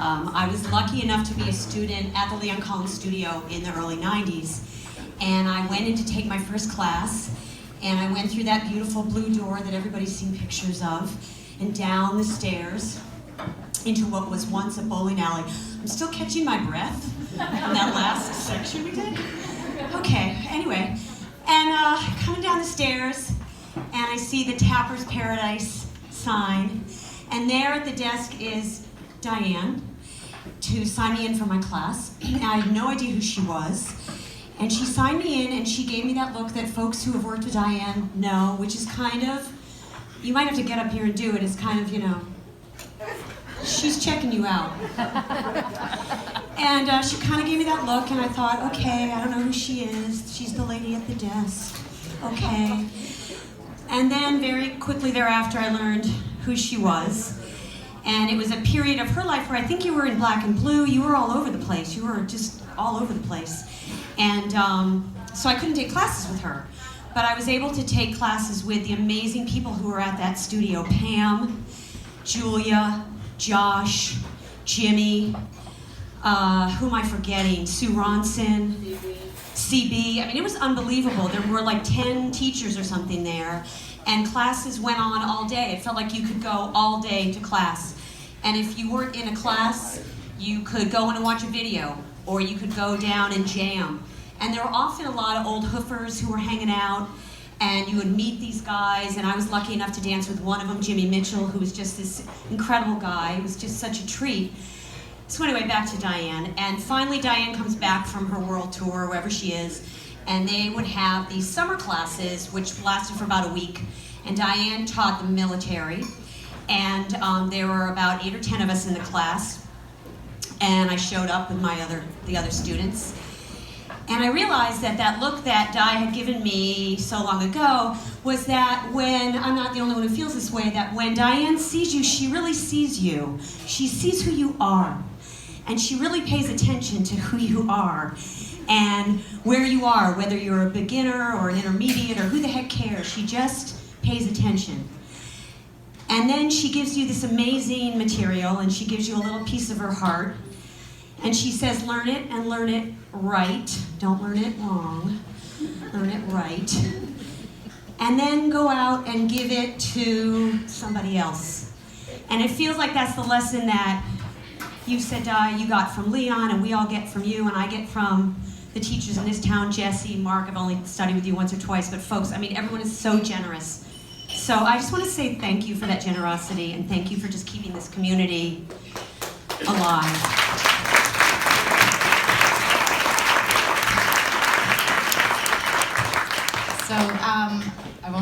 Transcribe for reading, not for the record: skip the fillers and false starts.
I was lucky enough to be a student at the Leon Collins studio in the early 90s. And I went in to take my first class, and I went through that beautiful blue door that everybody's seen pictures of, and down the stairs into what was once a bowling alley. I'm still catching my breath from that last section we did. Okay, anyway. And coming down the stairs, and I see the Tapper's Paradise sign, and there at the desk is Diane to sign me in for my class. And I had no idea who she was. And she signed me in, and she gave me that look that folks who have worked with Diane know, which is kind of, you might have to get up here and do it, it's kind of, you know, she's checking you out. And she kind of gave me that look, and I thought, okay, I don't know who she is. She's the lady at the desk. Okay. And then very quickly thereafter, I learned who she was. And it was a period of her life where I think you were in black and blue. You were all over the place. You were just all over the place. And so I couldn't take classes with her. But I was able to take classes with the amazing people who were at that studio. Pam, Julia, Josh, Jimmy, who am I forgetting? Sue Ronson, CB. I mean, it was unbelievable. There were like 10 teachers or something there, and classes went on all day. It felt like you could go all day to class. And if you weren't in a class, you could go in and watch a video, or you could go down and jam. And there were often a lot of old hoofers who were hanging out, and you would meet these guys, and I was lucky enough to dance with one of them, Jimmy Mitchell, who was just this incredible guy. It was just such a treat. So anyway, back to Diane. And finally, Diane comes back from her world tour, wherever she is, and they would have these summer classes, which lasted for about a week. And Diane taught the military, and there were about 8 or 10 of us in the class. And I showed up with the other students. And I realized that that look that Di had given me so long ago was that when, I'm not the only one who feels this way, that when Diane sees you, she really sees you. She sees who you are. And she really pays attention to who you are and where you are, whether you're a beginner or an intermediate or who the heck cares. She just pays attention. And then she gives you this amazing material, and she gives you a little piece of her heart. And she says, learn it, and learn it right. Don't learn it wrong. Learn it right. And then go out and give it to somebody else. And it feels like that's the lesson that you said, Di, you got from Leon, and we all get from you, and I get from the teachers in this town. Jesse, Mark, I've only studied with you once or twice, but folks, I mean, everyone is so generous. So I just want to say thank you for that generosity, and thank you for just keeping this community alive. So